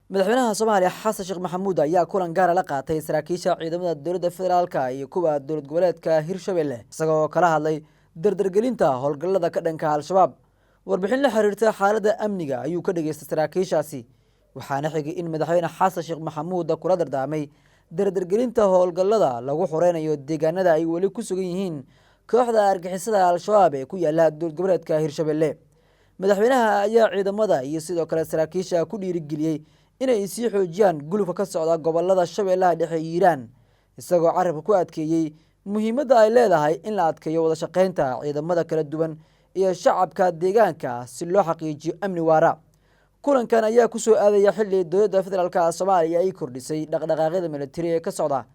madaxweynaha Soomaaliya Xasan Sheekh Maxamuud ayaa kulan gaar ah la qaatay saraakiisha ciidamada dowladda federaalka iyo kuwa dowlad goboleedka Hirshabelle isagoo kala hadlay dardargelinta howlgallada ka dhanka Al-Shabaab. Warbixin la xiriirta xaaladda amniga ayuu ka dhageystay saraakiishaasi waxaana xigay in madaxweyne Xasan Sheekh Maxamuud kula dardaarmay dardargelinta howlgallada lagu xoreynayo deegaanada ay wali ku sugan yihiin kooxda argixisada Al-Shabaab ee ku yaala dowlad goboleedka Hirshabelle. Madaxweynaha ayaa ciidamada iyo sidoo kale saraakiisha ku dhiirigeliyay inay sii xoojiyaan gulufka ka socda gobolada Shabeellaha Dhexe iyo Hiiraan isagoo carabka ku adkeeyay muhiimadda ay leedahay in la adkeeyo wada shaqeynta ciidamada kala duwan iyo shacabka deegaanka si loo xaqiijiyo amni waara. Kulankan ayaa ku soo aadaya xilli dowladda federaalka Soomaaliya ay kordhisay dhaqdhaqaaqyada militari ee ka socda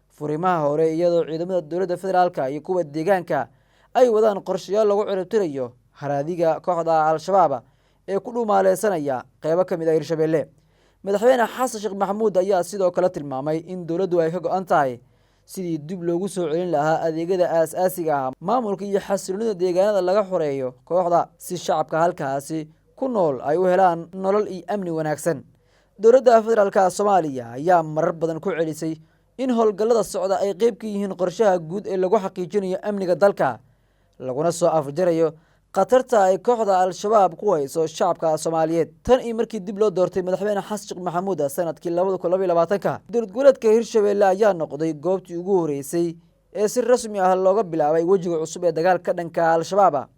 furimaha hore iyadoo ciidamada dowladda federaalka iyo kuwa deegaanka ay wadaan qorshayaal lagu ciribtirayo haraadiga kooxda Al-Shabaab ee ku dhumaaleysanaya qaybo ka mid ah Hirshabelle. Madaxweyne Xasan Sheekh Maxamuud ayaa sidoo kale tilmaamay in dowladdu ay ka go'an tahay sidii dib loogu soo celin lahaa adeegyada aasaasiga ah maamulka iyo xasiloonida deegaanada laga xoreeyo kooxda si shacabka halkaasi ku nool ay u helaan nolol iyo amni wanaagsan. Dowladda federaalka Soomaaliya ayaa marar badan ku celisay in howlgallada socda ay qayb ka yihiin qorshaha guud ee lagu xaqiijinayo amniga dalka laguna soo afjarayo qatarta ay kooxda Al-Shabaab ku hayso shacabka Soomaaliyeed. Tan iyo markii dib loo doortay madaxweyne Xasan Sheekh Maxamuud sanadkii 2022 dowlad goboleedka Hirshabelle ayaa noqday goobtii ugu horeysay ee si rasmi ah looga bilaabay wajiga cusub ee dagaalka dhanka Al-Shabaab.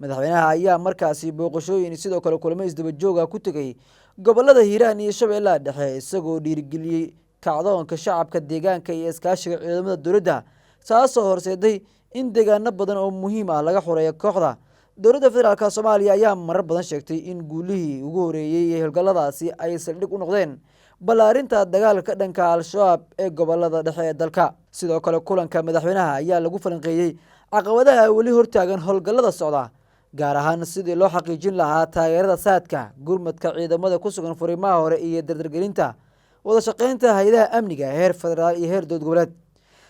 Madaxweynaha ayaa markaasi booqashooyin sidoo kale kulamo isdaba joog ku tagay gobolada Hiiraan iyo Shabeellaha Dhexe isagoo dhiirigeliyay kacdoonka shacabka deegaanka iyo iskaashiga ciidamada dowladda taasoo horseeday in deegaano badan oo muhiim ah laga xoreeyo kooxda. Dowladda federaalka Soomaaliya ayaa marar badan sheegtay in guulihii ugu horeeyay ee howlgalladaasi ay saldhig u noqdeen ballaarinta dagaalka dhanka Al-Shabaab ee gobolada dhexe ee dalka. Sidoo kale kulanka madaxweynaha ayaa lagu falanqeeyay caqabadaha weli hortaagan howlgallada socda gaar ahaan sidii loo xaqiijin lahaa taageerada saadka gurmadka ciidamada ku sugan furimaha hore iyo dardargelinta wada shaqeynta hay'adaha amniga heer federaal iyo heer dowlad goboleed.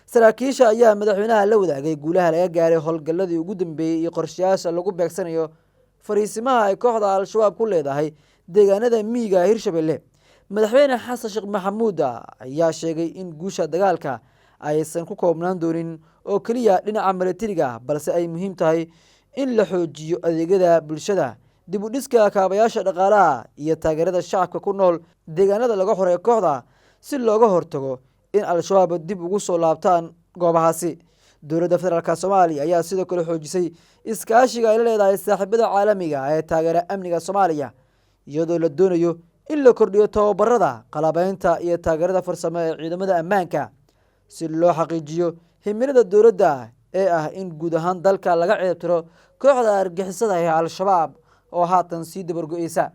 Saraakiisha ayaa madaxweynaha la wadaagay guulaha laga gaaray howlgalladii ugu dambeeyay iyo qorshayaasha lagu beegsanayo fariisimaha ay kooxda Al-Shabaab ku leedahay deegaanada miyiga Hirshabelle. Madaxweyne Xasan Sheekh Maxamuud ayaa sheegay in guusha dagaalka aysan ku koobnaan doonin oo kaliya dhinaca militariga balse ay muhiim tahay in la xoojiyo adeegyada bulshada, dib u dhiska kaabayaasha dhaqaalaha iyo taageerada shacabka ku nool deegaanada laga xoreeyo kooxda si looga hortago in Al-Shabaab dib ugu soo laabtaan goobahaasi. Dowladda federaalka Soomaaliya ayaa sidoo kale xoojisay iskaashiga ay la leedahay saaxiibada caalamiga ah ee taageera amniga Soomaaliya iyadoo la doonayo in la kordhiyo tababarada, qalabaynta iyo taageerada farsamo ee ciidamada ammaanka si loo xaqiijiyo himilada dowladda ee ah in guud ahaan dalka laga ciribtiro kooxda argixisada ee Al-Shabaab oo haatan sii dabar go'aysa.